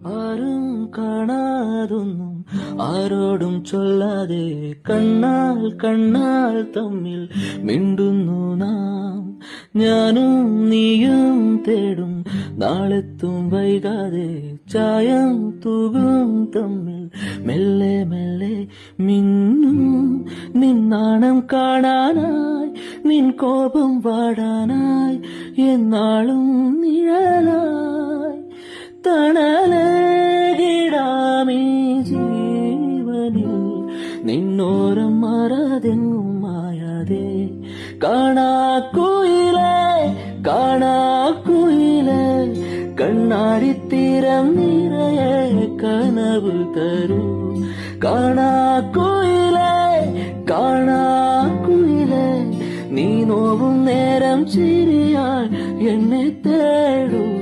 ആരും കാണാതൊന്നും ആരോടും ചൊല്ലാതെ കണ്ണാൽ തമ്മിൽ മിണ്ടുന്നു നാം. ഞാനും നീയും തേടും നാളെത്തും വൈകാതെ ചായം തൂകും തമ്മിൽ മെല്ലെ മെല്ലെ മിന്നും. നിന്നാണം കാണാനായി നിൻ കോപം വാടാനായി എന്നാളും നിഴലായി തണലേകിടാമീ ജീവനിൽ നിന്നോരം മാറാതെങ്ങും മായാതെ. കാണാക്കുയിലേ കാണാക്കുയിലേ കണ്ണാടിത്തീരം നിറയെ കനവ് തരൂ. കാണാക്കുയിലേ കാണാക്കുയിലേ നീ നോവും നേരം ചിരിയാൽ എന്നെ തേടൂ.